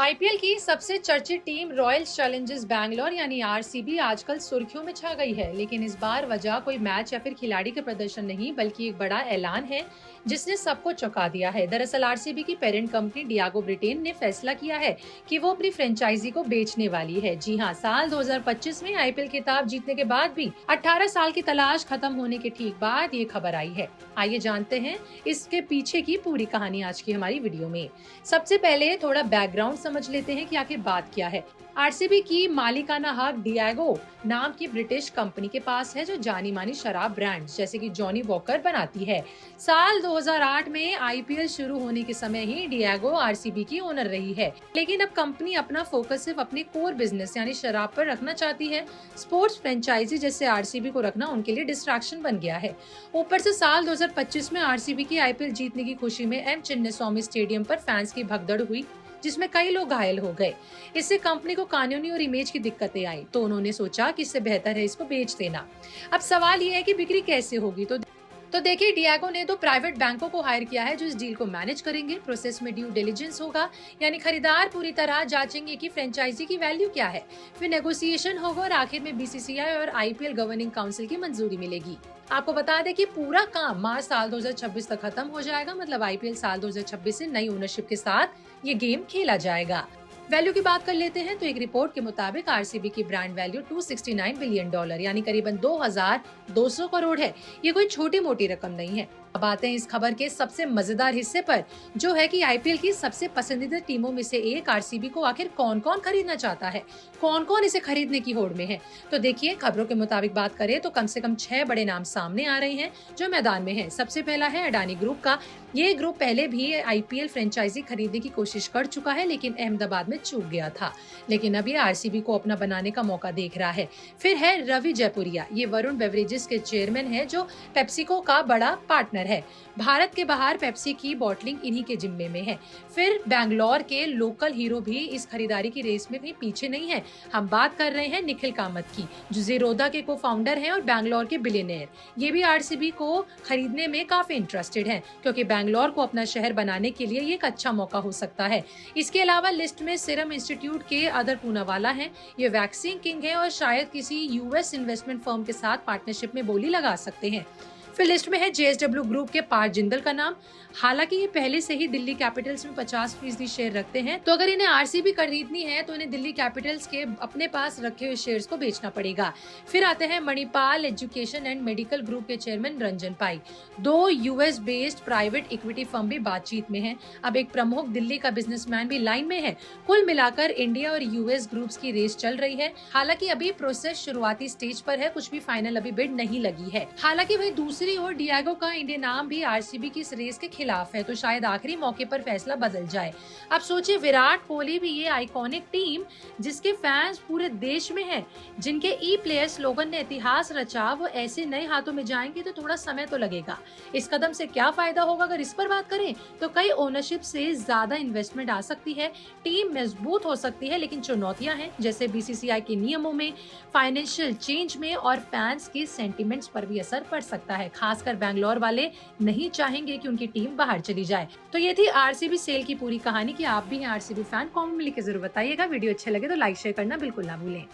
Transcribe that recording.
IPL की सबसे चर्चित टीम रॉयल चैलेंजर्स बैंगलोर यानी आरसीबी आजकल सुर्खियों में छा गई है। लेकिन इस बार वजह कोई मैच या फिर खिलाड़ी के प्रदर्शन नहीं, बल्कि एक बड़ा ऐलान है जिसने सबको चौंका दिया है। दरअसल आरसीबी की पेरेंट कंपनी डियागो ब्रिटेन ने फैसला किया है कि वो अपनी फ्रेंचाइजी को बेचने वाली है। जी हाँ, साल 2025 में आईपीएल खिताब जीतने के बाद भी 18 साल की तलाश खत्म होने के ठीक बाद ये खबर आई है। आइए जानते हैं इसके पीछे की पूरी कहानी आज की हमारी वीडियो में। सबसे पहले थोड़ा बैकग्राउंड समझ लेते हैं कि आखिर बात क्या है। आरसीबी की मालिकाना हक डियागो नाम की ब्रिटिश कंपनी के पास है, जो जानी मानी शराब ब्रांड्स जैसे कि जॉनी वॉकर बनाती है। साल 2008 में आईपीएल शुरू होने के समय ही डियागो आरसीबी की ओनर रही है, लेकिन अब कंपनी अपना फोकस सिर्फ अपने कोर बिजनेस यानी शराब पर रखना चाहती है। स्पोर्ट्स फ्रेंचाइजी जैसे आरसीबी को रखना उनके लिए डिस्ट्रैक्शन बन गया है। ऊपर से साल 2025 में आरसीबी की आईपीएल जीतने की खुशी में एम चिन्नास्वामी स्टेडियम पर फैंस की भगदड़ हुई, जिसमें कई लोग घायल हो गए। इससे कंपनी को कानूनी और इमेज की दिक्कतें आई, तो उन्होंने सोचा कि इससे बेहतर है इसको बेच देना। अब सवाल ये है कि बिक्री कैसे होगी। तो देखिए, डियागो ने तो प्राइवेट बैंकों को हायर किया है जो इस डील को मैनेज करेंगे। प्रोसेस में ड्यू डिलिजेंस होगा, यानी खरीदार पूरी तरह जांचेंगे कि फ्रेंचाइजी की वैल्यू क्या है। फिर नेगोशिएशन होगा और आखिर में बीसीसीआई और आईपीएल गवर्निंग काउंसिल की मंजूरी मिलेगी। आपको बता दें कि पूरा काम मार्च साल 2026 तक खत्म हो जाएगा, मतलब आईपीएल साल 2026 से नई ओनरशिप के साथ ये गेम खेला जाएगा। वैल्यू की बात कर लेते हैं तो एक रिपोर्ट के मुताबिक आरसीबी की ब्रांड वैल्यू $269 बिलियन यानी करीबन 2200 करोड़ है। ये कोई छोटी मोटी रकम नहीं है। अब आते हैं इस खबर के सबसे मजेदार हिस्से पर, जो है कि आईपीएल की सबसे पसंदीदा टीमों में से एक आरसीबी को आखिर कौन कौन खरीदना चाहता है, कौन कौन इसे खरीदने की होड़ में है। तो देखिए, खबरों के मुताबिक बात करें तो कम से कम 6 बड़े नाम सामने आ रहे हैं जो मैदान में हैं। सबसे पहला है अडानी ग्रुप का। ये ग्रुप पहले भी आईपीएल फ्रेंचाइजी खरीदने की कोशिश कर चुका है, लेकिन अहमदाबाद में चूक गया था। लेकिन अब ये आरसीबी को अपना बनाने का मौका देख रहा है। फिर है रवि जयपुरिया। ये वरुण बेवरेजेस के चेयरमैन है, जो पेप्सिको का बड़ा पार्टनर है। भारत के बाहर पेप्सी की बॉटलिंग इन्हीं के जिम्मे में है। फिर बैंगलोर के लोकल हीरो भी इस खरीदारी की रेस में कहीं पीछे नहीं है। हम बात कर रहे हैं निखिल कामत की, जो जीरोधा के को फाउंडर हैं और बैंगलोर के बिलियनेयर। ये भी आरसीबी को खरीदने में काफी इंटरेस्टेड हैं, क्योंकि बैंगलोर को अपना शहर बनाने के लिए ये एक अच्छा मौका हो सकता है। इसके अलावा लिस्ट में सीरम इंस्टीट्यूट के अदर पूनावाला हैं। ये वैक्सीन किंग है और शायद किसी यूएस इन्वेस्टमेंट फर्म के साथ पार्टनरशिप में बोली लगा सकते हैं। फिर लिस्ट में है जेएसडब्ल्यू ग्रुप के पार्थ जिंदल का नाम। हालांकि ये पहले से ही दिल्ली कैपिटल्स में 50% शेयर रखते हैं, तो अगर इन्हें आरसीबी खरीदनी है तो इन्हें दिल्ली कैपिटल्स के अपने पास रखे हुए शेयर्स को बेचना पड़ेगा। फिर आते हैं Manipal education and medical group के चेयरमैन रंजन पाई। 2 US based private equity firm भी बातचीत में है। अब एक प्रमुख दिल्ली का बिजनेसमैन भी लाइन में है। कुल मिलाकर इंडिया और यूएस ग्रुप्स की रेस चल रही है। हालांकि अभी प्रोसेस शुरुआती स्टेज पर है, कुछ भी फाइनल अभी बिड नहीं लगी है। हालांकि वही दूसरी ओर डियागो का इंडिया नाम भी आरसीबी की इस रेस के खिलाफ है, तो शायद आखिरी मौके पर फैसला बदल जाए। अब सोचिए, विराट कोहली भी ये आइकॉनिक टीम जिसके फैंस पूरे देश में हैं, जिनके ई प्लेयर स्लोगन ने इतिहास रचा, वो ऐसे नए हाथों में जाएंगे तो थोड़ा समय तो लगेगा। इस कदम से क्या फायदा होगा, अगर इस पर बात करें तो कई ओनरशिप से ज्यादा इन्वेस्टमेंट आ सकती है, टीम मजबूत हो सकती है, लेकिन चुनौतियां हैं जैसे बीसीसीआई के नियमों में, फाइनेंशियल चेंज में और फैंस की सेंटिमेंट्स पर भी असर पड़ सकता है। खासकर बैंगलोर वाले नहीं चाहेंगे कि उनकी टीम बाहर चली जाए। तो ये थी आरसीबी सेल की पूरी कहानी। कि आप भी हैं आरसीबी फैन? कमेंट में लिख के जरूर बताइएगा। वीडियो अच्छे लगे तो लाइक शेयर करना बिल्कुल ना भूलें।